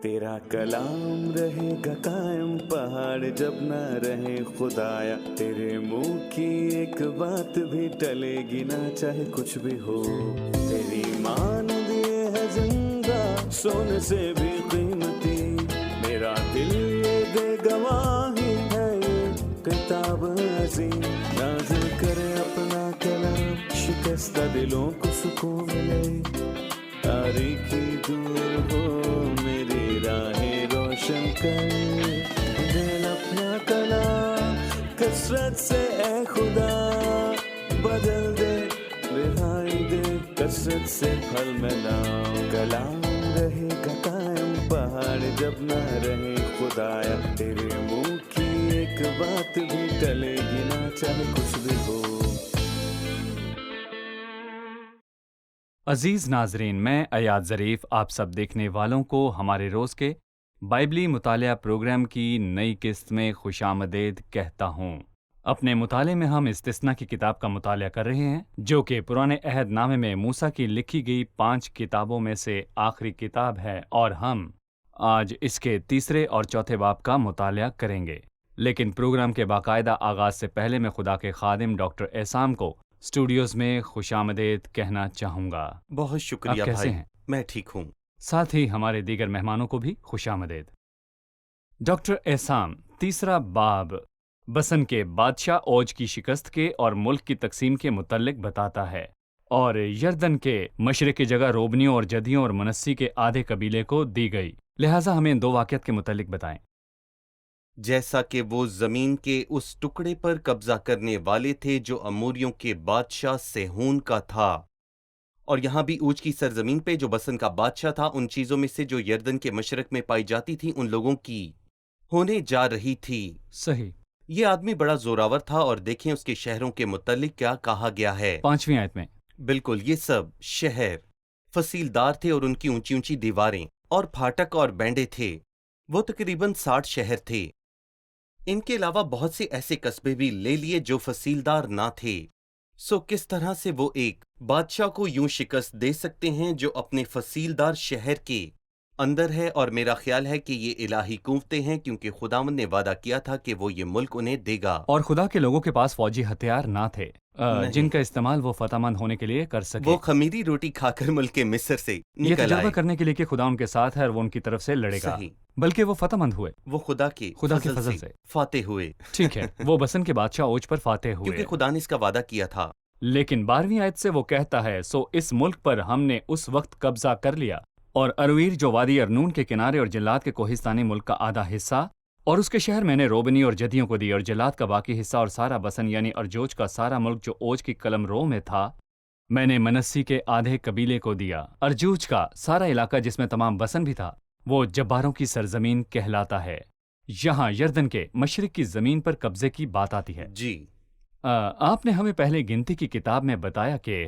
तेरा कलाम रहेगा कायम पहाड़ जब ना रहे खुदाया, तेरे मुंह की एक बात भी टलेगी ना चाहे कुछ भी हो। तेरी मान दिए है जिंदा सोने से भी कीमती, मेरा दिल ये दे गवाही है ये किताब अजीम। नाज़िल करे अपना कलाम, शिकस्ता दिलों को सुकून मिले, तारीखी दूर हो मेरी राहें रोशन कर। दिल अपना कलाम कसरत से ए खुदा बदल दे, रिहाई दे कसरत से फल मिलाओ। कलाम रहेगा कायम पहाड़ जब ना रहे खुदाया, तेरे मुंह की एक बात भी टलेगी ना चाहे कुछ भी हो। अजीज नाजरीन, मैं अयाद ज़रीफ आप सब देखने वालों को हमारे रोज़ के बाइबली मुतालिया प्रोग्राम की नई किस्त में खुशामदीद कहता हूँ। अपने मुताले में हम इस्तिस्ना की किताब का मुतालिया कर रहे हैं, जो कि पुराने अहद नामे में मूसा की लिखी गई 5 किताबों में से आखिरी किताब है, और हम आज इसके तीसरे और चौथे बाब का मुतालिया करेंगे। लेकिन प्रोग्राम के बाकायदा आगाज़ से पहले मैं खुदा के खादिम डॉक्टर एहसान को स्टूडियोज़ में खुशामदीद कहना चाहूँगा। बहुत शुक्रिया आप कैसे भाई। हैं? मैं ठीक हूँ। साथ ही हमारे दीगर मेहमानों को भी खुशामदीद। डॉक्टर एहसान तीसरा बाब बसन के बादशाह औज की शिकस्त के और मुल्क की तकसीम के मुतल्लिक बताता है, और यर्दन के मशरिक की जगह रोबनियों और जदियों और मनस्सी के आधे कबीले को दी गई। लिहाजा हमें इन 2 वाक़यात के मुतल्लिक बताएं। जैसा कि वो जमीन के उस टुकड़े पर कब्जा करने वाले थे जो अमोरियों के बादशाह सेहून का था, और यहाँ भी ऊज की सरजमीन पे जो बसन का बादशाह था, उन चीजों में से जो यर्दन के मशरक में पाई जाती थी उन लोगों की होने जा रही थी। सही। ये आदमी बड़ा जोरावर था, और देखें उसके शहरों के मुतल्लिक क्या कहा गया है 5वीं आयत में। बिल्कुल, ये सब शहर फसीलदार थे और उनकी ऊंची ऊंची दीवारें और फाटक और बैंडे थे। वो तकरीबन 60 शहर थे। इनके अलावा बहुत से ऐसे कस्बे भी ले लिए जो फसीलदार ना थे। सो किस तरह से वो एक बादशाह को यूं शिकस्त दे सकते हैं जो अपने फसीलदार शहर के अंदर है? और मेरा ख्याल है कि ये इलाही कुव्वतें हैं, क्योंकि खुदावंद ने वादा किया था कि वो ये मुल्क उन्हें देगा। और खुदा के लोगों के पास फौजी हथियार ना थे नहीं। जिनका इस्तेमाल वो फतहमंद होने के लिए कर सके। वो खमीरी रोटी खाकर मुल्क मिस्र से ये निकल तजुर्बा आए। करने के लिए कि खुदा उनके साथ है और वो उनकी तरफ से लड़ेगा। सही। बल्कि वो फतहमंद हुए वो खुदा के फजल से फातेह हुए। ठीक है, वो बसन के बादशाह ओज पर फातेह हुए, क्योंकि खुदा ने इसका वादा किया था। लेकिन 12वीं आयत से वो कहता है, सो इस मुल्क पर हमने उस वक्त कब्जा कर लिया, और अरवीर जो वादी अरनून के किनारे और जिलात के कोहिस्तानी मुल्क का आधा हिस्सा, और उसके शहर मैंने रोबनी और जदियों को दी, और जिलात का बाकी हिस्सा और सारा बसन यानी अर्जोज का सारा मुल्क जो ओज की कलमरो में था मैंने मनस्सी के आधे कबीले को दिया। अर्जूज का सारा इलाका जिसमें तमाम बसन भी था वो जब्बारों की सरजमीन कहलाता है। यहाँ यर्दन के मशरिक की जमीन पर कब्जे की बात आती है। जी। आपने हमें पहले गिनती की किताब में बताया कि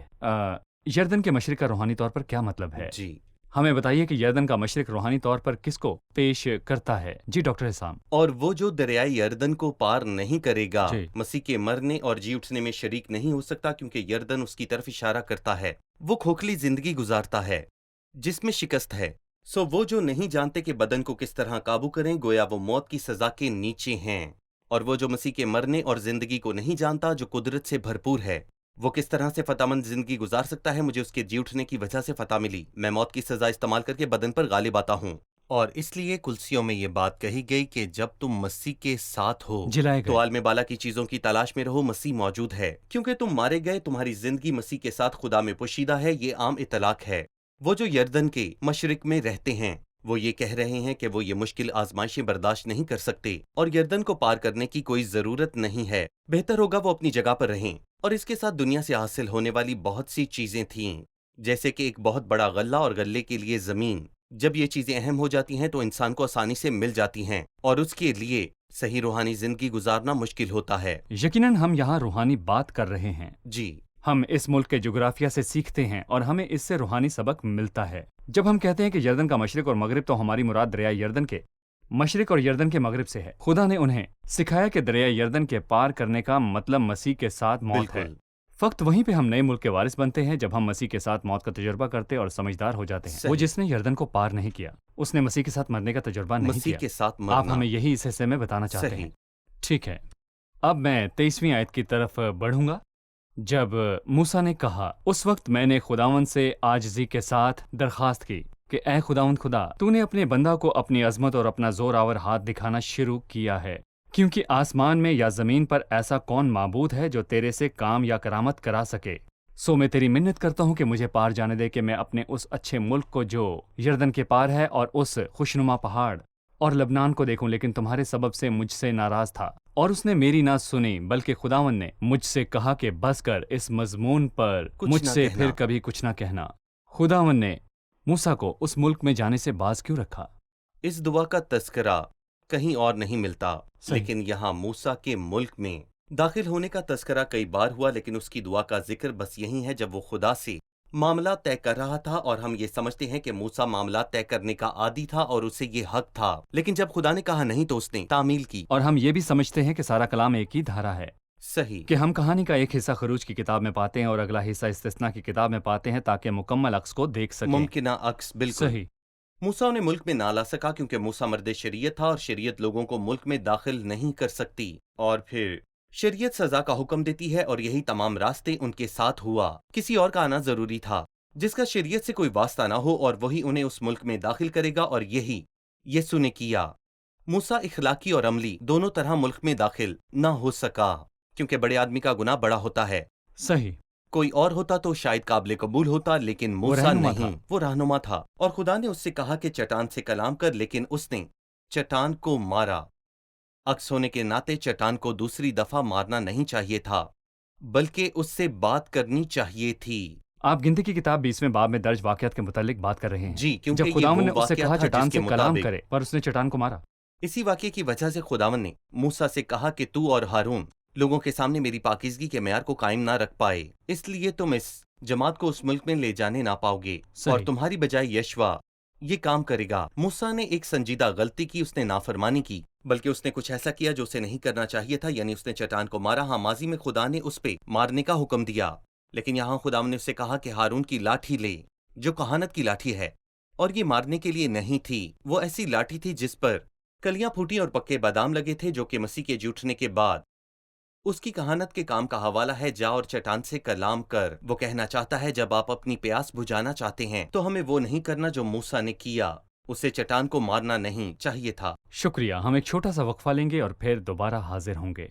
यर्दन के मशरिक का रूहानी तौर पर क्या मतलब है। जी। हमें बताइए कि यर्दन का मशरिक रूहानी तौर पर किसको पेश करता है। जी डॉक्टर एहसान। और वो जो दरियाई यर्दन को पार नहीं करेगा, जी। मसीह के मरने और जी उठने में शरीक नहीं हो सकता, क्योंकि यर्दन उसकी तरफ इशारा करता है। वो खोखली जिंदगी गुजारता है जिसमें शिकस्त है। सो वो जो नहीं जानते कि बदन को किस तरह काबू करें, गोया वो मौत की सजा के नीचे हैं। और वो जो मसीह के मरने और जिंदगी को नहीं जानता, जो कुदरत से भरपूर है, वो किस तरह से फतहमंद जिंदगी गुजार सकता है? मुझे उसके जी उठने की वजह से फतह मिली। मैं मौत की सजा इस्तेमाल करके बदन पर गालिब आता हूँ। और इसलिए कुलसियों में ये बात कही गई कि जब तुम मसीह के साथ हो जिलाए गए। तो आलम बाला की चीजों की तलाश में रहो। मसीह मौजूद है, क्योंकि तुम मारे गए, तुम्हारी जिंदगी मसीह के साथ खुदा में पोशीदा है। ये आम इतलाक है। वो जो यर्दन के मशरिक में रहते हैं वो ये कह रहे हैं कि वो ये मुश्किल आजमाइशें बर्दाश्त नहीं कर सकते और यर्दन को पार करने की कोई जरूरत नहीं है। बेहतर होगा वो अपनी जगह पर रहें। और इसके साथ दुनिया से हासिल होने वाली बहुत सी चीजें थीं, जैसे कि एक बहुत बड़ा गल्ला और गल्ले के लिए जमीन। जब ये चीजें अहम हो जाती हैं तो इंसान को आसानी से मिल जाती हैं, और उसके लिए सही रूहानी जिंदगी गुजारना मुश्किल होता है। यकीनन हम यहाँ रूहानी बात कर रहे हैं। जी। हम इस मुल्क के जोग्राफिया से सीखते हैं और हमें इससे रूहानी सबक मिलता है। जब हम कहते हैं कि यर्दन का मशरिक और मगरिब, तो हमारी मुराद दरिया यर्दन के मशरिक और यर्दन के मगरिब से है। खुदा ने उन्हें सिखाया कि दरिया यर्दन के पार करने का मतलब मसीह के साथ मौत है। فقط وہیں پہ ہم نئے ملک کے وارث بنتے ہیں جب ہم مسیح کے ساتھ موت کا تجربہ کرتے اور سمجھدار ہو جاتے ہیں۔ صحیح۔ وہ جس نے یردن کو پار نہیں کیا، اس نے مسیح کے ساتھ مرنے کا تجربہ نہیں مسیح کیا۔ کے ساتھ آپ مرنا۔ ہمیں یہی اس حصے میں بتانا چاہتے صحیح۔ ہیں۔ ٹھیک ہے، اب میں 23ویں آیت کی طرف بڑھوں گا۔ جب موسیٰ نے کہا، اس وقت میں نے خداوند سے عاجزی کے ساتھ درخواست کی کہ اے خداوند خدا، تو نے اپنے بندہ کو اپنی عظمت اور اپنا زور آور ہاتھ دکھانا شروع کیا ہے، کیونکہ آسمان میں یا زمین پر ایسا کون معبود ہے جو تیرے سے کام یا کرامت کرا سکے؟ سو میں تیری منت کرتا ہوں کہ مجھے پار جانے دے کہ میں اپنے اس اچھے ملک کو جو یردن کے پار ہے اور اس خوشنما پہاڑ اور لبنان کو دیکھوں، لیکن تمہارے سبب سے مجھ سے ناراض تھا اور اس نے میری نہ سنی، بلکہ خداوند نے مجھ سے کہا کہ بس کر، اس مضمون پر کچھ مجھ نہ سے کہنا۔ پھر کبھی کچھ نہ کہنا۔ خداوند نے موسیٰ کو اس ملک میں جانے سے باز کیوں رکھا؟ اس دعا کا تذکرہ کہیں اور نہیں ملتا، صحیح۔ لیکن یہاں موسیٰ کے ملک میں داخل ہونے کا تذکرہ کئی بار ہوا، لیکن اس کی دعا کا ذکر بس یہی ہے جب وہ خدا سے معاملات طے کر رہا تھا، اور ہم یہ سمجھتے ہیں کہ موسیٰ معاملات طے کرنے کا عادی تھا اور اسے یہ حق تھا، لیکن جب خدا نے کہا نہیں تو اس نے تعمیل کی۔ اور ہم یہ بھی سمجھتے ہیں کہ سارا کلام ایک ہی دھارا ہے، صحیح۔ کہ ہم کہانی کا ایک حصہ خروج کی کتاب میں پاتے ہیں اور اگلا حصہ استثنا کی کتاب میں پاتے ہیں تاکہ مکمل عکس کو دیکھ سکیں۔ ممکنہ عکس، بالکل صحیح۔ موسیٰ انہیں ملک میں نہ لا سکا کیونکہ موسیٰ مرد شریعت تھا، اور شریعت لوگوں کو ملک میں داخل نہیں کر سکتی، اور پھر شریعت سزا کا حکم دیتی ہے، اور یہی تمام راستے ان کے ساتھ ہوا۔ کسی اور کا آنا ضروری تھا جس کا شریعت سے کوئی واسطہ نہ ہو، اور وہی انہیں اس ملک میں داخل کرے گا، اور یہی یسوع نے کیا۔ موسیٰ اخلاقی اور عملی دونوں طرح ملک میں داخل نہ ہو سکا کیونکہ بڑے آدمی کا گناہ بڑا ہوتا ہے۔ صحیح۔ کوئی اور ہوتا تو شاید قابل قبول ہوتا، لیکن موسیٰ رہنما نہیں، تھا۔ وہ رہنما تھا، اور خدا نے اس سے کہا کہ چٹان سے کلام کر، لیکن اس نے چٹان کو مارا۔ عکس ہونے کے ناطے چٹان کو دوسری دفعہ مارنا نہیں چاہیے تھا، بلکہ اس سے بات کرنی چاہیے تھی۔ آپ گنتی کی کتاب 20ویں باب میں درج واقعات کے متعلق بات کر رہے ہیں۔ جی، کیونکہ جب یہ خداوند نے وہ اس سے واقعہ کہا تھا چٹان جس کے سے کلام مطابق کرے، پر اس نے چٹان کو مارا۔ اسی واقعے کی وجہ سے خداوند نے موسیٰ سے کہا کہ تو اور ہارون لوگوں کے سامنے میری پاکیزگی کے معیار کو قائم نہ رکھ پائے، اس لیے تم اس جماعت کو اس ملک میں لے جانے نہ پاؤ گے، صحیح۔ اور تمہاری بجائے یشوا یہ کام کرے گا۔ موسیٰ نے ایک سنجیدہ غلطی کی، اس نے نافرمانی کی، بلکہ اس نے کچھ ایسا کیا جو اسے نہیں کرنا چاہیے تھا، یعنی اس نے چٹان کو مارا۔ ہاں، ماضی میں خدا نے اس پہ مارنے کا حکم دیا، لیکن یہاں خدا نے اسے کہا کہ ہارون کی لاٹھی لے جو کہانت کی لاٹھی ہے، اور یہ مارنے کے لیے نہیں تھی، وہ ایسی لاٹھی تھی جس پر کلیاں پھوٹی اور پکے بادام لگے تھے، جو کہ مسیح کے جھوٹنے کے بعد اس کی کہانت کے کام کا حوالہ ہے۔ جا اور چٹان سے کلام کر، وہ کہنا چاہتا ہے جب آپ اپنی پیاس بجھانا چاہتے ہیں تو ہمیں وہ نہیں کرنا جو موسیٰ نے کیا، اسے چٹان کو مارنا نہیں چاہیے تھا۔ شکریہ، ہم ایک چھوٹا سا وقفہ لیں گے اور پھر دوبارہ حاضر ہوں گے۔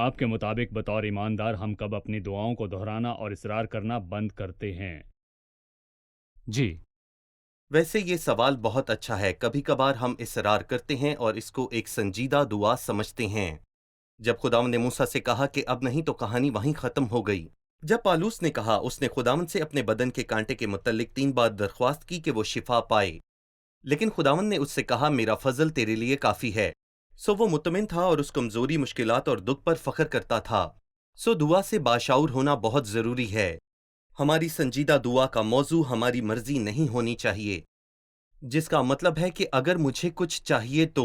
آپ کے مطابق بطور ایماندار ہم کب اپنی دعاؤں کو دہرانا اور اصرار کرنا بند کرتے ہیں؟ جی، ویسے یہ سوال بہت اچھا ہے۔ کبھی کبھار ہم اصرار کرتے ہیں اور اس کو ایک سنجیدہ دعا سمجھتے ہیں۔ جب خداوند نے موسیٰ سے کہا کہ اب نہیں تو کہانی وہیں ختم ہو گئی۔ جب پالوس نے کہا، اس نے خداوند سے اپنے بدن کے کانٹے کے متعلق 3 بار درخواست کی کہ وہ شفا پائے، لیکن خداوند نے اس سے کہا میرا فضل تیرے لیے کافی ہے۔ سو وہ مطمئن تھا اور اس کمزوری، مشکلات اور دکھ پر فخر کرتا تھا۔ سو دعا سے باشعور ہونا بہت ضروری ہے۔ ہماری سنجیدہ دعا کا موضوع ہماری مرضی نہیں ہونی چاہیے، جس کا مطلب ہے کہ اگر مجھے کچھ چاہیے تو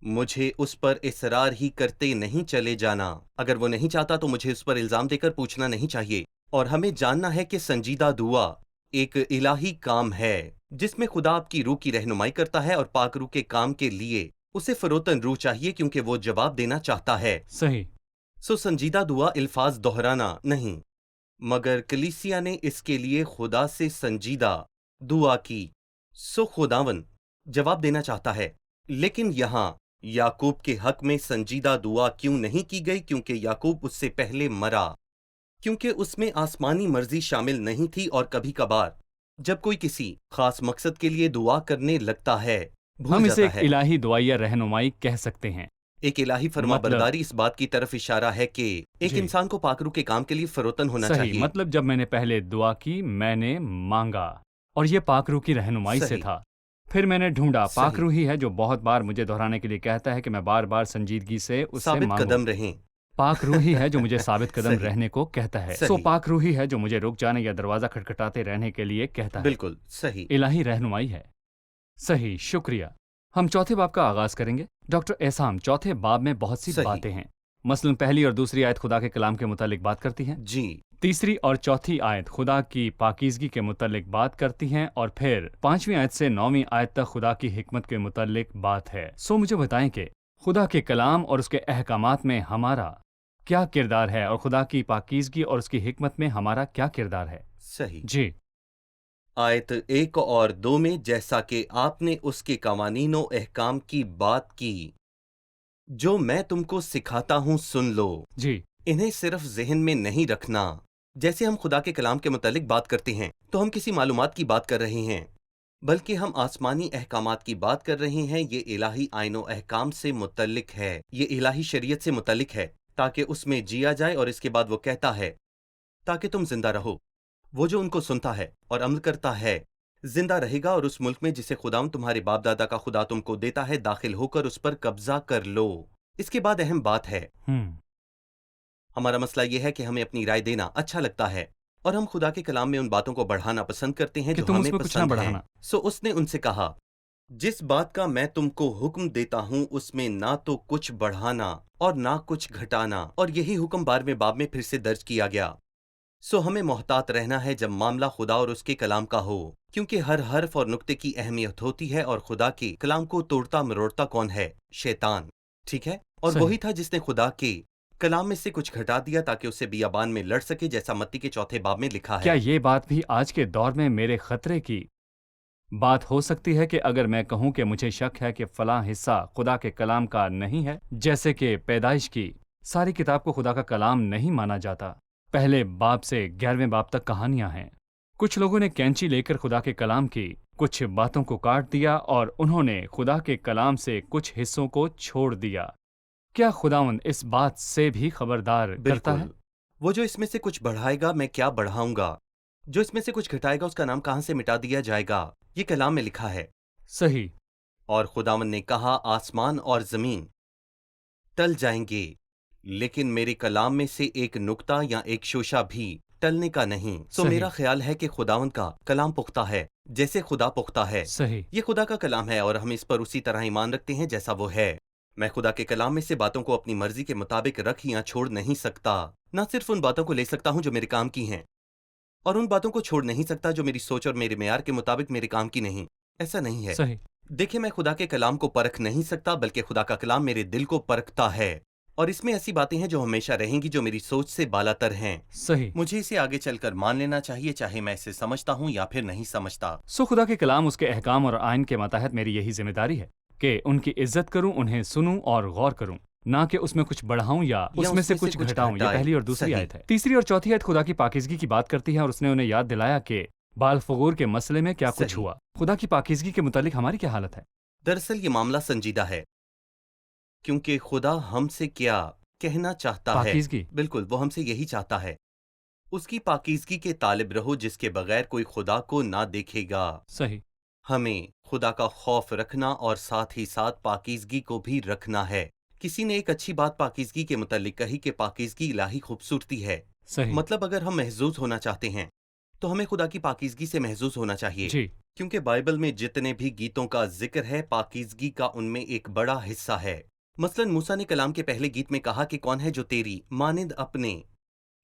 مجھے اس پر اصرار ہی کرتے نہیں چلے جانا۔ اگر وہ نہیں چاہتا تو مجھے اس پر الزام دے کر پوچھنا نہیں چاہیے، اور ہمیں جاننا ہے کہ سنجیدہ دعا ایک الہی کام ہے جس میں خدا آپ کی روح کی رہنمائی کرتا ہے، اور پاک روح کے کام کے لیے اسے فروتن روح چاہیے کیونکہ وہ جواب دینا چاہتا ہے۔ صحیح۔ سو سنجیدہ دعا الفاظ دہرانا نہیں، مگر کلیسیا نے اس کے لیے خدا سے سنجیدہ دعا کی۔ سو خداوند جواب دینا چاہتا ہے، لیکن یہاں یعقوب کے حق میں سنجیدہ دعا کیوں نہیں کی گئی؟ کیونکہ یعقوب اس سے پہلے مرا، کیونکہ اس میں آسمانی مرضی شامل نہیں تھی۔ اور کبھی کبھار جب کوئی کسی خاص مقصد کے لیے دعا کرنے لگتا ہے، ہم بھول اسے ایک جاتا ہے۔ الہی دعائیہ رہنمائی کہہ سکتے ہیں۔ ایک الہی فرما برداری اس بات کی طرف اشارہ ہے کہ ایک جی۔ انسان کو پاک روح کے کام کے لیے فروتن ہونا صحیح، چاہیے۔ مطلب جب میں نے پہلے دعا کی، میں نے مانگا، और ये पाक रूह की रहनुमाई से सही। था। फिर मैंने ढूंढा, पाक सही। रूह ही है जो बहुत बार मुझे दोहराने के लिए कहता है कि मैं बार बार संजीदगी से उससे साबित मांगूं। कदम रहें। पाक रूह ही है जो मुझे साबित कदम सही। रहने को कहता है। सही। पाक रूह ही है जो मुझे रुक जाने या दरवाजा खटखटाते रहने के लिए कहता है। बिल्कुल सही। इलाही रहनुमाई है। सही, शुक्रिया। हम चौथे बाब का आगाज करेंगे। डॉक्टर एहसान, चौथे बाब में बहुत सी सही। बातें हैं। मसलन पहली और दूसरी आयत खुदा के कलाम के मुतालिक बात करती हैं। जी। तीसरी और चौथी आयत खुदा की पाकीज़गी के मुतालिक बात करती हैं, और फिर 5वीं आयत से 9वीं आयत तक खुदा की हिकमत के मुतालिक बात है। मुझे बताएं कि खुदा के कलाम और उसके अहकामात में हमारा क्या किरदार है, और खुदा की पाकीज़गी और उसकी हिकमत में हमारा क्या किरदार है। सही। जी, आयत 1 और 2 में जैसा कि आपने उसके कवानीनों अहकाम की बात की जो मैं तुमको सिखाता हूँ सुन लो, जी, इन्हें सिर्फ जहन में नहीं रखना। जैसे हम खुदा के कलाम के मुतालिक बात करते हैं तो हम किसी मालूमात की बात कर रहे हैं, बल्कि हम आसमानी अहकामात की बात कर रहे हैं। ये इलाही आइनो अहकाम से मुतल्लिक है, ये इलाही शरीयत से मुतल्लिक है, ताकि उसमें जिया जाए। और इसके बाद वो कहता है ताकि तुम जिंदा रहो। वो जो उनको सुनता है और अमल करता है जिंदा रहेगा, और उस मुल्क में जिसे खुदावंद तुम्हारे बाप दादा का खुदा तुमको देता है दाखिल होकर उस पर कब्जा कर लो। इसके बाद अहम बात है, हमारा मसला यह है कि हमें अपनी राय देना अच्छा लगता है और हम खुदा के कलाम में उन बातों को बढ़ाना पसंद करते हैं कि जो तुम हमें उसमें कुछ ना पसंद बढ़ाना। हैं। उसने उनसे कहा, जिस बात का मैं तुमको हुक्म देता हूँ उसमें ना तो कुछ बढ़ाना और ना कुछ घटाना। और यही हुक्म 12वें बाब में फिर से दर्ज किया गया। हमें मोहतात रहना है जब मामला खुदा और उसके कलाम का हो, क्योंकि हर हर्फ और नुक्ते की अहमियत होती है। और खुदा के कलाम को तोड़ता मरोड़ता कौन है? शैतान, ठीक है। और सही। वही था जिसने खुदा के कलाम में से कुछ घटा दिया ताकि उससे बियाबान में लड़ सके, जैसा मत्ती के 4 बाब में लिखा क्या है। ये बात भी आज के दौर में मेरे खतरे की बात हो सकती है कि अगर मैं कहूं कि मुझे शक है कि फलां हिस्सा खुदा के कलाम का नहीं है, जैसे कि पैदाइश की सारी किताब को खुदा का कलाम नहीं माना जाता। पहले बाब से 11वें बाब तक कहानियां हैं। कुछ लोगों ने कैंची लेकर खुदा के कलाम की कुछ बातों को काट दिया और उन्होंने खुदा के कलाम से कुछ हिस्सों को छोड़ दिया। क्या खुदावंद इस बात से भी खबरदार करता है? बिल्कुल। वो जो इसमें से कुछ बढ़ाएगा मैं क्या बढ़ाऊंगा, जो इसमें से कुछ घटाएगा उसका नाम कहां से मिटा दिया जाएगा, ये कलाम में लिखा है। सही। और खुदावंद ने कहा, आसमान और जमीन टल जाएंगे लेकिन मेरे कलाम में से एक नुक्ता या एक शोशा भी टलने का नहीं। सही। मेरा ख्याल है कि खुदावंद का कलाम पुख्ता है जैसे खुदा पुख्ता है। सही। ये खुदा का कलाम है और हम इस पर उसी तरह ईमान रखते हैं जैसा वो है। मैं खुदा के कलाम में से बातों को अपनी मर्जी के मुताबिक रख या छोड़ नहीं सकता। न सिर्फ उन बातों को ले सकता हूं जो मेरे काम की हैं, और उन बातों को छोड़ नहीं सकता जो मेरी सोच और मेरे मेयार के मुताबिक मेरे काम की नहीं। ऐसा नहीं है। सही। देखिए, मैं खुदा के कलाम को परख नहीं सकता, बल्कि खुदा का कलाम मेरे दिल को परखता है, और इसमें ऐसी बातें हैं जो हमेशा रहेंगी, जो मेरी सोच से बालातर हैं। सही। मुझे इसे आगे चलकर मान लेना चाहिए, चाहे मैं इसे समझता हूँ या फिर नहीं समझता। खुदा के कलाम, उसके अहकाम और आइन के मातहत मेरी यही जिम्मेदारी है कि उनकी इज्जत करूं, उन्हें सुनूं और गौर करूं, ना कि उसमें कुछ बढ़ाऊं या उसमें से कुछ घटाऊं। ये पहली और दूसरी आयत है। तीसरी और चौथी आयत खुदा की पाकीज़गी की बात करती है और उसने उन्हें याद दिलाया कि बाल फगूर के मसले में क्या कुछ सही। हुआ। खुदा की पाकीज़गी के मुतालिक हमारी क्या हालत है? दरअसल ये मामला संजीदा है, क्योंकि खुदा हमसे क्या कहना चाहता है। पाकीज़गी। बिल्कुल, वो हमसे यही चाहता है, उसकी पाकीज़गी के तालिब रहो जिसके बगैर कोई खुदा को ना देखेगा। सही। हमें खुदा का खौफ रखना और साथ ही साथ पाकीज़गी को भी रखना है। किसी ने एक अच्छी बात पाकीज़गी के मुतालिक कही कि पाकीज़गी इलाही खूबसूरती है। सही। मतलब अगर हम महजूज होना चाहते हैं तो हमें खुदा की पाकीज़गी से महजूज होना चाहिए। जी। क्योंकि बाइबल में जितने भी गीतों का जिक्र है, पाकीज़गी का उनमें एक बड़ा हिस्सा है। मसलन मूसा ने कलाम के पहले गीत में कहा कि कौन है जो तेरी मानिंद अपने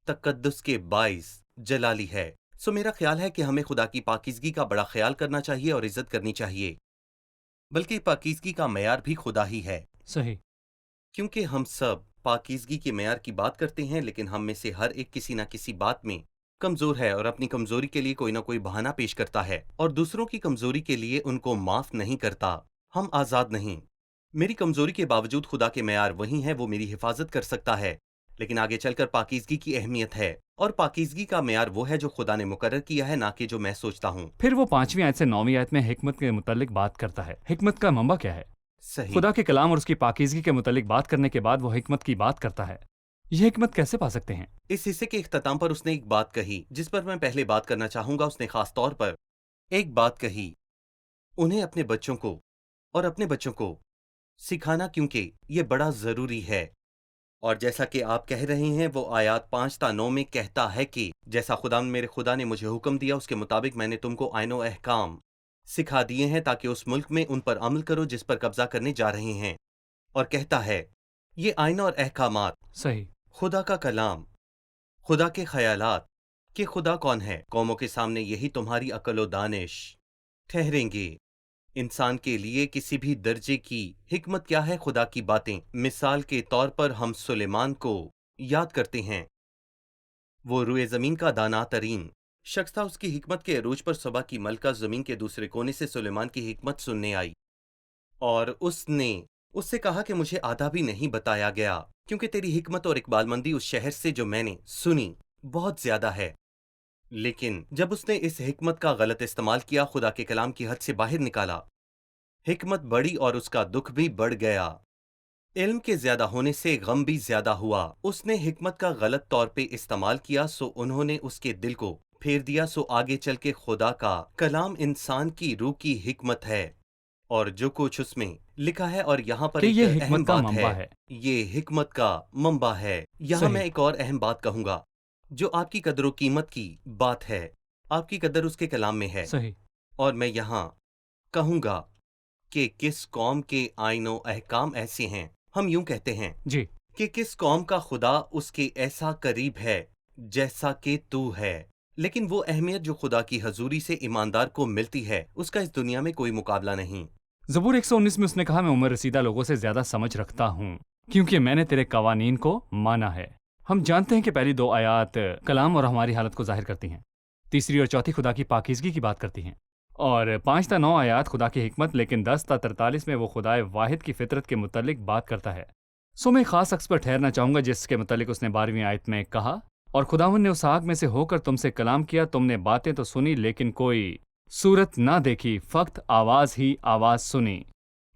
तकद्दुस के बाइस जलाली है। मेरा ख्याल है कि हमें खुदा की पाकीज़गी का बड़ा ख्याल करना चाहिए और इज्जत करनी चाहिए, बल्कि पाकीज़गी का मेयार भी खुदा ही है। सही। क्योंकि हम सब पाकीज़गी के मेयार की बात करते हैं, लेकिन हम में से हर एक किसी न किसी बात में कमज़ोर है और अपनी कमज़ोरी के लिए कोई ना कोई बहाना पेश करता है और दूसरों की कमज़ोरी के लिए उनको माफ़ नहीं करता। हम आज़ाद नहीं। मेरी कमज़ोरी के बावजूद खुदा के मेयार वही हैं, वो मेरी हिफाजत कर सकता है। लेकिन आगे चलकर पाकीज़गी की अहमियत है, और पाकीज़गी का मेयार वो है जो खुदा ने मुकर्रर किया है, ना कि जो मैं सोचता हूँ। फिर वो 5वीं आयत से 9वीं आयत में हिकमत के मुतालिक बात करता है। हिकमत का मंबा क्या है? सही। खुदा के कलाम और उसकी पाकीज़गी के मुतालिक बात करने के बाद वो हिकमत की बात करता है। ये हिकमत कैसे पा सकते हैं? इस हिस्से के इख्तिताम पर उसने एक बात कही जिस पर मैं पहले बात करना चाहूंगा। उसने खास तौर पर एक बात कही, उन्हें अपने बच्चों को और अपने बच्चों को सिखाना, क्योंकि ये बड़ा जरूरी है। और जैसा कि आप कह रहे हैं, वो आयत 5-9 में कहता है कि जैसा मेरे खुदा ने मुझे हुक्म दिया उसके मुताबिक मैंने तुमको आईन और अहकाम सिखा दिए हैं ताकि उस मुल्क में उन पर अमल करो जिस पर कब्जा करने जा रहे हैं। और कहता है ये आईन और अहकामात सही। खुदा का कलाम, खुदा के ख्यालात कि खुदा कौन है, कौमों के सामने यही तुम्हारी अकल व दानिश ठहरेंगे। इंसान के लिए किसी भी दर्जे की हिकमत क्या है? खुदा की बातें। मिसाल के तौर पर हम सुलेमान को याद करते हैं। वो रुए जमीन का दाना तरीन शख्स था। उसकी हिकमत के अरूज पर सुबह की मलका जमीन के दूसरे कोने से सुलेमान की हिकमत सुनने आई और उसने उससे कहा कि मुझे आधा भी नहीं बताया गया, क्योंकि तेरी हिकमत और इकबालमंदी उस शहर से जो मैंने सुनी बहुत ज्यादा है। लेकिन जब उसने इस हिकमत का गलत इस्तेमाल किया, खुदा के कलाम की हद से बाहर निकाला, हिकमत बढ़ी और उसका दुख भी बढ़ गया। इल्म के ज्यादा होने से गम भी ज्यादा हुआ। उसने हिकमत का गलत तौर पे इस्तेमाल किया, सो उन्होंने उसके दिल को फेर दिया। सो आगे चल के खुदा का कलाम इंसान की रूह की हिकमत है और जो कुछ उसमें लिखा है। और यहाँ पर कि एक ये अहम हिकमत का बात मंबा है। ये हिकमत का मंबा है। यहाँ सही। मैं एक और अहम बात कहूंगा जो आपकी कदर व कीमत की बात है। आपकी कदर उसके कलाम में है। सही। और मैं यहाँ कहूंगा कि किस कौम के आईनो अहकाम ऐसे हैं। हम यूं कहते हैं जी। कि किस कौम का खुदा उसके ऐसा करीब है जैसा कि तू है। लेकिन वो अहमियत जो खुदा की हजूरी से ईमानदार को मिलती है, उसका इस दुनिया में कोई मुकाबला नहीं। ज़बूर 119 में उसने कहा, मैं उम्र रसीदा लोगों से ज्यादा समझ रखता हूँ क्योंकि मैंने तेरे कवानीन को माना है। हम जानते हैं कि पहली 2 आयात कलाम और हमारी हालत को जाहिर करती हैं। तीसरी और चौथी खुदा की पाकीज़गी की बात करती हैं और 5-9 आयात खुदा की हिकमत, लेकिन 10-43 में वो खुदाए वाहिद की फितरत के मुतल्लिक बात करता है। सो मैं खास शख्स पर ठहरना चाहूंगा जिसके मुतल्लिक उसने 12वीं आयत में कहा, और खुदावन ने उस आग में से होकर तुमसे कलाम किया, तुमने बातें तो सुनी लेकिन कोई सूरत ना देखी, फक्त आवाज ही आवाज सुनी।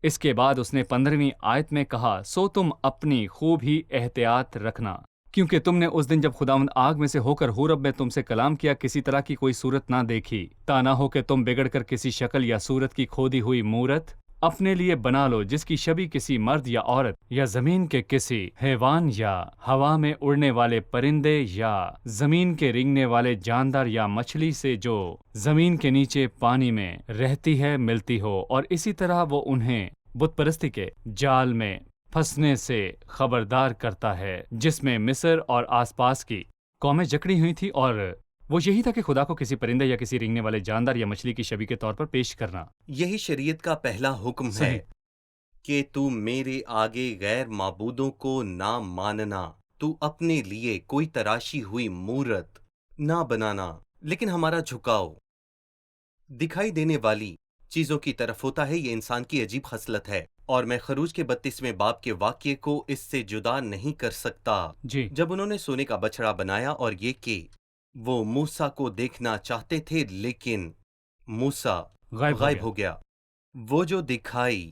इसके बाद उसने 15वीं आयत में कहा, सो तुम अपनी खूब ही एहतियात रखना, क्योंकि तुमने उस दिन जब खुदावंद आग में से होकर हूरब में तुमसे कलाम किया किसी तरह की कोई सूरत ना देखी, ताना हो कि तुम बिगड़ कर किसी शक्ल या सूरत की खोदी हुई मूरत अपने लिए बना लो जिसकी शबी किसी मर्द या औरत या जमीन के किसी हैवान या हवा में उड़ने वाले परिंदे या जमीन के रेंगने वाले जानदार या मछली से जो जमीन के नीचे पानी में रहती है मिलती हो। और इसी तरह वो उन्हें बुत परस्ती के जाल में फंसने से खबरदार करता है जिसमें मिस्र और आसपास की कौमें जकड़ी हुई थी। और वो यही था कि खुदा को किसी परिंदे या किसी रेंगने वाले जानदार या मछली की शबी के तौर पर पेश करना। यही शरीयत का पहला हुक्म है कि तू मेरे आगे गैर माबूदों को ना मानना, तू अपने लिए कोई तराशी हुई मूरत ना बनाना। लेकिन हमारा झुकाव दिखाई देने वाली चीजों की तरफ होता है। ये इंसान की अजीब खसलत है और मैं खरूज के 32वें बाब के वाक्य को इससे जुदा नहीं कर सकता जी। जब उन्होंने सोने का बछड़ा बनाया और ये कि वो मूसा को देखना चाहते थे लेकिन मूसा गायब हो गया। वो जो दिखाई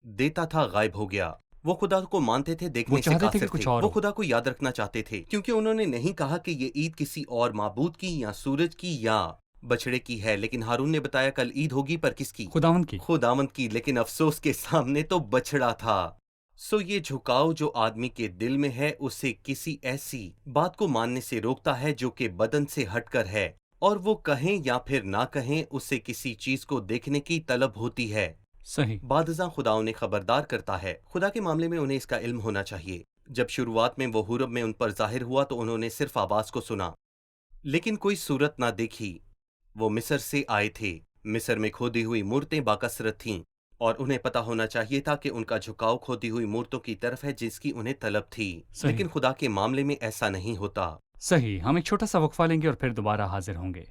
देता था गायब हो गया। वो खुदा को मानते थे, देखने से कासिर थे। वो खुदा को याद रखना चाहते थे क्योंकि उन्होंने नहीं कहा कि ये ईद किसी और माबूद की या सूरज की या बछड़े की है। लेकिन हारून ने बताया कल ईद होगी, पर किसकी? खुदावंद की। लेकिन अफसोस के सामने तो बछड़ा था। सो ये झुकाव जो आदमी के दिल में है उसे किसी ऐसी बात को मानने से रोकता है जो कि बदन से हटकर है, और वो कहें या फिर ना कहें उसे किसी चीज को देखने की तलब होती है। सही। बादशाह खुदा उन्हें खबरदार करता है। खुदा के मामले में उन्हें इसका इल्म होना चाहिए। जब शुरुआत में वो हुरब में उन पर जाहिर हुआ तो उन्होंने सिर्फ आवाज को सुना लेकिन कोई सूरत ना देखी। वो मिस्र से आए थे। मिस्र में खोदी हुई मूर्तें बाकसरत थीं और उन्हें पता होना चाहिए था कि उनका झुकाव खोदी हुई मूर्तों की तरफ है जिसकी उन्हें तलब थी। लेकिन खुदा के मामले में ऐसा नहीं होता। सही। हम एक छोटा सा वक्फा लेंगे और फिर दोबारा हाजिर होंगे।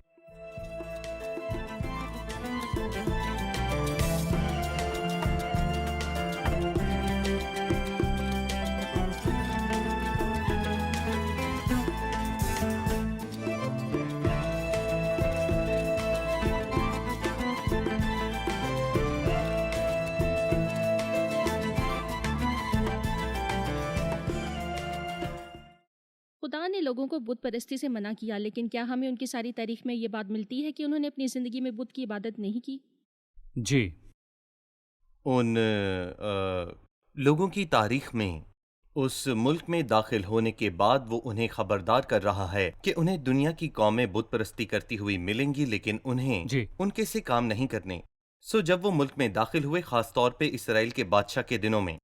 خدا نے لوگوں کو بت پرستی سے منع کیا، لیکن کیا ہمیں ان کی ساری تاریخ میں یہ بات ملتی ہے کہ انہوں نے اپنی زندگی میں بت کی عبادت نہیں کی؟ جی ان لوگوں کی تاریخ میں اس ملک میں داخل ہونے کے بعد وہ انہیں خبردار کر رہا ہے کہ انہیں دنیا کی قومیں بت پرستی کرتی ہوئی ملیں گی، لیکن انہیں جی ان کے سے کام نہیں کرنے۔ جب وہ ملک میں داخل ہوئے، خاص طور پہ اسرائیل کے بادشاہ کے دنوں میں،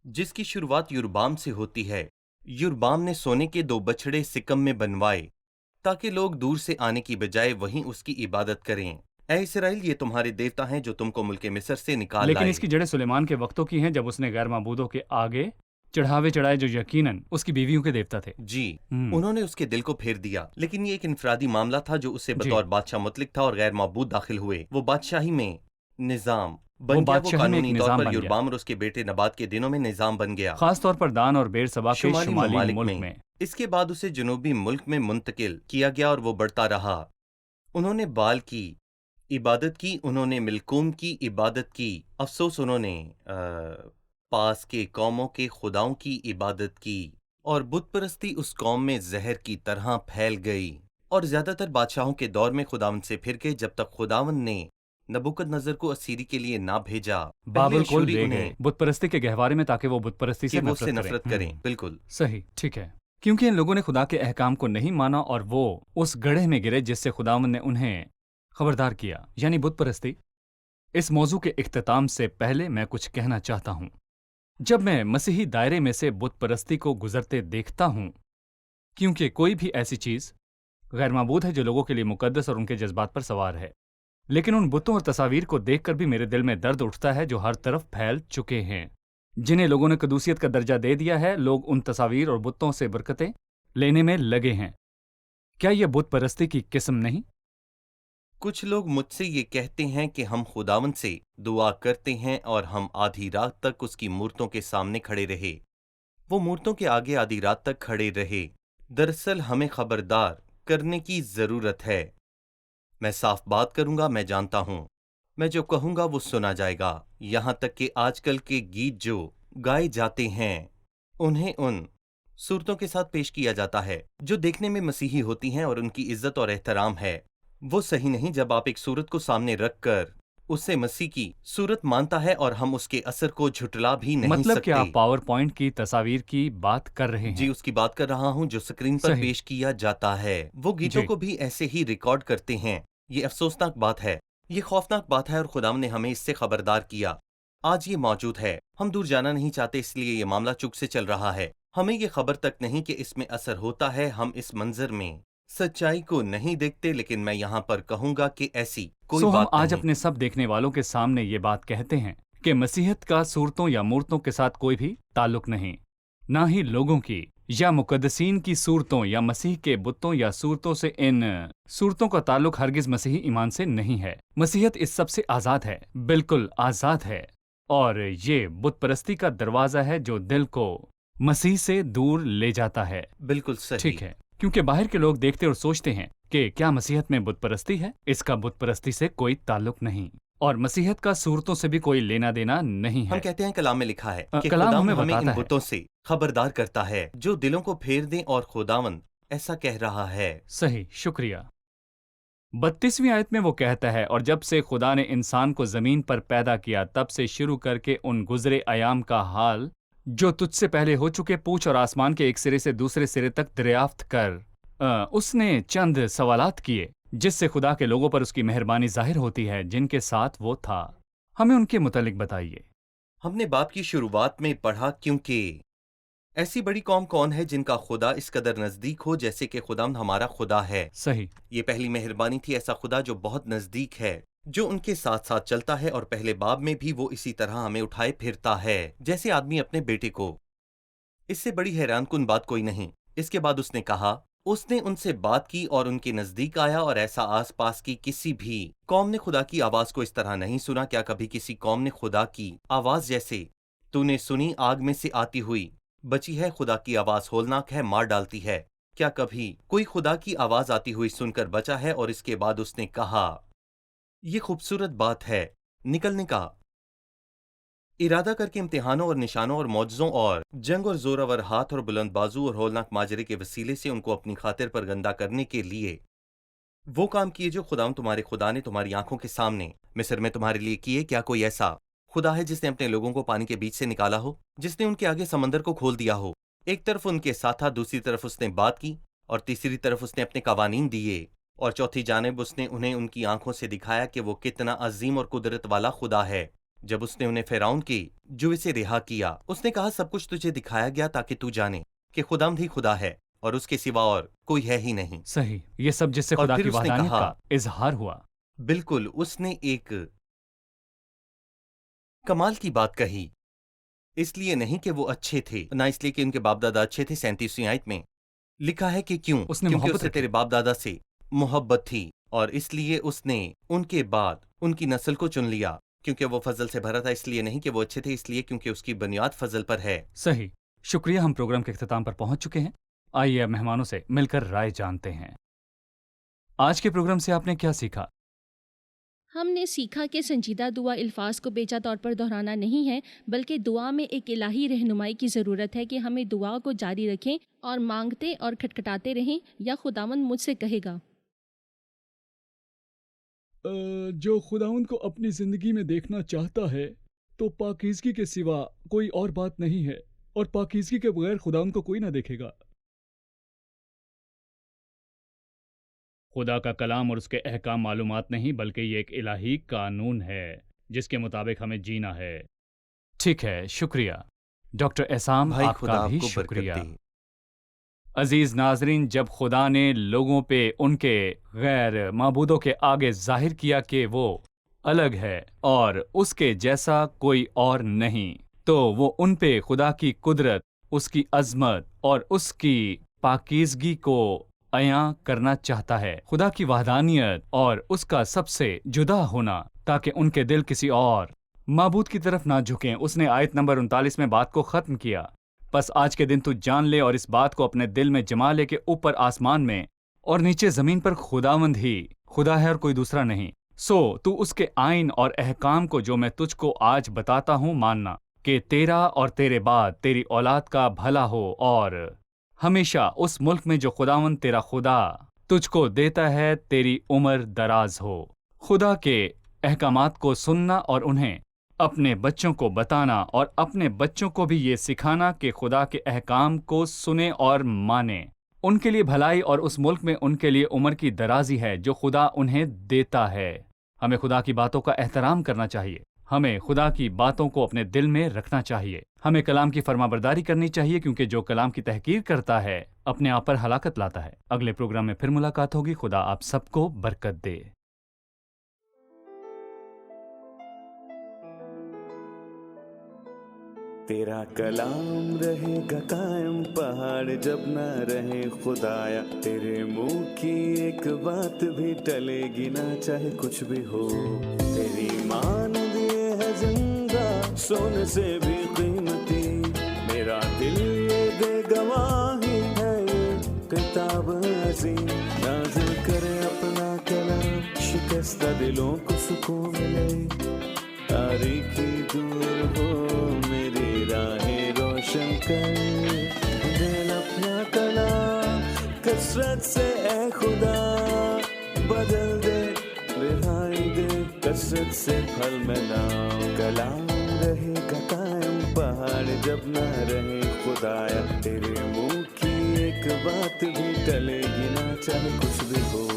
جس کی شروعات یوربام سے ہوتی ہے، یوربام نے سونے کے 2 بچھڑے سکم میں بنوائے تاکہ لوگ دور سے آنے کی بجائے وہیں اس کی عبادت کریں۔ اے اسرائیل، یہ تمہارے دیوتا ہیں جو تم کو ملک مصر سے نکال لیکن لائے۔ اس کی جڑیں سلیمان کے وقتوں کی ہیں، جب اس نے غیر معبودوں کے آگے چڑھاوے چڑھائے جو یقیناً اس کی بیویوں کے دیوتا تھے۔ جی، ہم، انہوں نے اس کے دل کو پھیر دیا، لیکن یہ ایک انفرادی معاملہ تھا جو اسے جی بطور بادشاہ متعلق تھا، اور غیر معبود داخل ہوئے۔ وہ بادشاہی میں نظام بن گیا، وہ بادشاہی میں ایک قانونی طور نظام پر بن گیا، یوربام اور اس کے بیٹے نبات کے دنوں میں نظام بن گیا خاص طور پر دان اور بیر سبا کے شمالی شمالی ممالک ملک میں۔ میں۔ اس کے بعد اسے جنوبی ملک میں منتقل کیا گیا اور وہ بڑھتا رہا۔ انہوں نے بال کی عبادت کی، انہوں نے ملکوم کی عبادت کی، افسوس انہوں نے پاس کے قوموں کے خداؤں کی عبادت کی، اور بت پرستی اس قوم میں زہر کی طرح پھیل گئی، اور زیادہ تر بادشاہوں کے دور میں خداوند سے پھر کے جب تک خداوند نے نبوکدنضر کو اسیری کے لیے نہ بھیجا، پہلے بابل کو اشوری لے انہیں گئے بت پرستی کے گہوارے میں، تاکہ وہ بت پرستی کہ سے وہ اس سے نفرت نفرت کریں۔ کریں۔ بالکل صحیح، ٹھیک ہے، کیونکہ ان لوگوں نے خدا کے احکام کو نہیں مانا اور وہ اس گڑھے میں گرے جس سے خداوند نے انہیں خبردار کیا، یعنی بت پرستی۔ اس موضوع کے اختتام سے پہلے میں کچھ کہنا چاہتا ہوں۔ جب میں مسیحی دائرے میں سے بت پرستی کو گزرتے دیکھتا ہوں، کیونکہ کوئی بھی ایسی چیز غیر معبود ہے جو لوگوں کے لیے مقدس اور ان کے جذبات پر سوار ہے، لیکن ان بتوں اور تصاویر کو دیکھ کر بھی میرے دل میں درد اٹھتا ہے جو ہر طرف پھیل چکے ہیں، جنہیں لوگوں نے قدوسیت کا درجہ دے دیا ہے۔ لوگ ان تصاویر اور بتوں سے برکتیں لینے میں لگے ہیں۔ کیا یہ بت پرستی کی قسم نہیں؟ کچھ لوگ مجھ سے یہ کہتے ہیں کہ ہم خداوند سے دعا کرتے ہیں اور ہم آدھی رات تک اس کی مورتوں کے سامنے کھڑے رہے، وہ مورتوں کے آگے آدھی رات تک کھڑے رہے۔ دراصل ہمیں خبردار کرنے کی ضرورت ہے۔ میں صاف بات کروں گا، میں جانتا ہوں میں جو کہوں گا وہ سنا جائے گا، یہاں تک کہ آج کل کے گیت جو گائے جاتے ہیں انہیں ان صورتوں کے ساتھ پیش کیا جاتا ہے جو دیکھنے میں مسیحی ہوتی ہیں اور ان کی عزت اور احترام ہے۔ وہ صحیح نہیں جب آپ ایک صورت کو سامنے رکھ کر اسے مسیح کی صورت مانتا ہے اور ہم اس کے اثر کو جھٹلا بھی نہیں مطلب کہ سکتے۔ آپ پاور پوائنٹ کی تصاویر کی بات کر رہے جی، ہیں؟ اس کی بات کر رہا ہوں جو سکرین پر صحیح، پیش کیا جاتا ہے۔ وہ گیتوں جی کو بھی ایسے ہی ریکارڈ کرتے ہیں۔ یہ افسوسناک بات ہے، یہ خوفناک بات ہے، اور خدا نے ہمیں اس سے خبردار کیا۔ آج یہ موجود ہے، ہم دور جانا نہیں چاہتے، اس لیے یہ معاملہ چپ سے چل رہا ہے۔ ہمیں یہ خبر تک نہیں کہ اس میں اثر ہوتا ہے، ہم اس منظر میں سچائی کو نہیں دیکھتے، لیکن میں یہاں پر کہوں گا کہ ایسی کوئی ہم بات آج نہیں۔ اپنے سب دیکھنے والوں کے سامنے یہ بات کہتے ہیں کہ مسیحیت کا صورتوں یا مورتوں کے ساتھ کوئی بھی تعلق نہیں، نہ ہی لوگوں کی یا مقدسین کی صورتوں یا مسیح کے بتوں یا صورتوں سے۔ ان صورتوں کا تعلق ہرگز مسیحی ایمان سے نہیں ہے۔ مسیحیت اس سب سے آزاد ہے، بالکل آزاد ہے، اور یہ بت پرستی کا دروازہ ہے جو دل کو مسیح سے دور لے جاتا ہے۔ بالکل صحیح۔ ٹھیک ہے، کیونکہ باہر کے لوگ دیکھتے اور سوچتے ہیں کہ کیا مسیحیت میں بت پرستی ہے؟ اس کا بت پرستی سے کوئی تعلق نہیں، اور مسیحیت کا صورتوں سے بھی کوئی لینا دینا نہیں ہے۔ ہم کہتے ہیں کلام میں لکھا ہے کہ کلام خداوند ہمیں ہمیں ان بتاتا ہے۔ بتوں سے خبردار کرتا ہے جو دلوں کو پھیر دیں، اور خداوند ایسا کہہ رہا ہے۔ صحیح، شکریہ۔ 32ویں آیت میں وہ کہتا ہے، اور جب سے خدا نے انسان کو زمین پر پیدا کیا تب سے شروع کر کے ان گزرے ایام کا حال جو تجھ سے پہلے ہو چکے پوچھ، اور آسمان کے ایک سرے سے دوسرے سرے تک دریافت کر۔ اس نے چند سوالات کیے جس سے خدا کے لوگوں پر اس کی مہربانی ظاہر ہوتی ہے جن کے ساتھ وہ تھا۔ ہمیں ان کے متعلق بتائیے۔ ہم نے باب کی شروعات میں پڑھا، کیونکہ ایسی بڑی قوم کون ہے جن کا خدا اس قدر نزدیک ہو جیسے کہ خداوند ہمارا خدا ہے۔ صحیح، یہ پہلی مہربانی تھی، ایسا خدا جو بہت نزدیک ہے، جو ان کے ساتھ ساتھ چلتا ہے، اور پہلے باب میں بھی وہ اسی طرح ہمیں اٹھائے پھرتا ہے جیسے آدمی اپنے بیٹے کو۔ اس سے بڑی حیران کن بات کوئی نہیں۔ اس کے بعد اس نے کہا، اس نے ان سے بات کی اور ان کے نزدیک آیا، اور ایسا آس پاس کی کسی بھی قوم نے خدا کی آواز کو اس طرح نہیں سنا۔ کیا کبھی کسی قوم نے خدا کی آواز جیسے تو نے سنی، آگ میں سے آتی ہوئی بچی ہے؟ خدا کی آواز ہولناک ہے، مار ڈالتی ہے۔ کیا کبھی کوئی خدا کی آواز آتی ہوئی سن کر بچا ہے؟ اور اس کے بعد اس نے کہا، یہ خوبصورت بات ہے، نکلنے کا ارادہ کر کے امتحانوں اور نشانوں اور معجزوں اور جنگ اور زورآور ہاتھ اور بلند بازو اور ہولناک ماجرے کے وسیلے سے ان کو اپنی خاطر پر گندہ کرنے کے لیے وہ کام کیے جو خداوند تمہارے خدا نے تمہاری آنکھوں کے سامنے مصر میں تمہارے لیے کیے. کیا کوئی ایسا خدا ہے جس نے اپنے لوگوں کو پانی کے بیچ سے نکالا ہو، جس نے ان کے آگے سمندر کو کھول دیا ہو؟ ایک طرف ان کے ساتھ تھا، دوسری طرف اس نے بات کی، اور تیسری طرف اس نے اپنے قوانین دیے، اور چوتھی جانب اس نے انہیں ان کی آنکھوں سے دکھایا کہ وہ کتنا عظیم اور قدرت والا خدا ہے. جب اس نے انہیں فرعون کی جو اسے رہا کیا، اس نے کہا سب کچھ تجھے دکھایا گیا تاکہ تو جانے کہ خداوند ہی خدا ہے اور اس کے سوا اور کوئی ہے ہی نہیں. صحیح، یہ سب جس سے اور خدا پھر کی اس نے وحدانیت کہا، کا اظہار ہوا. بالکل اس نے ایک کمال کی بات کہی، اس لیے نہیں کہ وہ اچھے تھے، نہ اس لیے کہ ان کے باپ دادا اچھے تھے. 37ویں آیت میں لکھا ہے کہ کیوں؟ اس نے کیونکہ محبت اسے رکھی. تیرے باپ دادا سے محبت تھی، اور اس لیے اس نے ان کے بعد ان کی نسل کو چن لیا. کیونکہ وہ فضل سے بھرا تھا، اس لیے نہیں کہ وہ اچھے تھے، اس لیے کیونکہ اس کی بنیاد فضل پر ہے. صحیح، شکریہ. ہم پروگرام کے اختتام پر پہنچ چکے ہیں. آئیے اب مہمانوں سے مل کر رائے جانتے ہیں. آج کے پروگرام سے آپ نے کیا سیکھا؟ ہم نے سیکھا کہ سنجیدہ دعا الفاظ کو بیجا طور پر دہرانا نہیں ہے، بلکہ دعا میں ایک الہی رہنمائی کی ضرورت ہے کہ ہمیں دعا کو جاری رکھیں اور مانگتے اور کھٹکھٹاتے رہیں، یا خداوند مجھ سے کہے گا. جو خداوند کو اپنی زندگی میں دیکھنا چاہتا ہے تو پاکیزگی کے سوا کوئی اور بات نہیں ہے، اور پاکیزگی کے بغیر خداوند کو کوئی نہ دیکھے گا. خدا کا کلام اور اس کے احکام معلومات نہیں، بلکہ یہ ایک الہی قانون ہے جس کے مطابق ہمیں جینا ہے. ٹھیک ہے، شکریہ ڈاکٹر احسام. بھائی آپ خدا کا آپ بھی کو شکریہ. برکت دے. عزیز ناظرین، جب خدا نے لوگوں پہ ان کے غیر معبودوں کے آگے ظاہر کیا کہ وہ الگ ہے اور اس کے جیسا کوئی اور نہیں، تو وہ ان پہ خدا کی قدرت، اس کی عظمت اور اس کی پاکیزگی کو عیاں کرنا چاہتا ہے، خدا کی وحدانیت اور اس کا سب سے جدا ہونا، تاکہ ان کے دل کسی اور معبود کی طرف نہ جھکیں. اس نے آیت نمبر 39 میں بات کو ختم کیا. بس آج کے دن تو جان لے اور اس بات کو اپنے دل میں جما لے کہ اوپر آسمان میں اور نیچے زمین پر خداوند ہی خدا ہے اور کوئی دوسرا نہیں. تو اس کے آئین اور احکام کو جو میں تجھ کو آج بتاتا ہوں ماننا، کہ تیرا اور تیرے بعد تیری اولاد کا بھلا ہو، اور ہمیشہ اس ملک میں جو خداوند تیرا خدا تجھ کو دیتا ہے تیری عمر دراز ہو. خدا کے احکامات کو سننا اور انہیں اپنے بچوں کو بتانا، اور اپنے بچوں کو بھی یہ سکھانا کہ خدا کے احکام کو سنیں اور مانیں. ان کے لیے بھلائی اور اس ملک میں ان کے لیے عمر کی درازی ہے جو خدا انہیں دیتا ہے. ہمیں خدا کی باتوں کا احترام کرنا چاہیے. ہمیں خدا کی باتوں کو اپنے دل میں رکھنا چاہیے. ہمیں کلام کی فرما برداری کرنی چاہیے، کیونکہ جو کلام کی تحقیر کرتا ہے اپنے آپ پر ہلاکت لاتا ہے. اگلے پروگرام میں پھر ملاقات ہوگی. خدا آپ سب کو برکت دے. تیرا کلام رہے گا قائم، پہاڑ جب نہ رہے خدایا. تیرے منہ کی ایک بات بھی ٹلے گی نہ، چاہے کچھ بھی ہو. تیری مانند یہ ہے زندہ، سونے سے بھی قیمتی. میرا دل یہ دے گواہی ہے، یہ کتاب عظیم. نازل کرے اپنا کلام، شکستہ دلوں کو سکون ملے. تاریکی دور ہو میری راہیں روشن کر، دل اپنا کلام کثرت سے اے خدا بدل دے. رہائی دے کثرت سے پھل ملاؤ. کلام رہے گا قائم، پہاڑ جب نہ رہے خدایا. تیرے منہ کی ایک بات بھی ٹلے گی نہ، چاہے کچھ بھی ہو.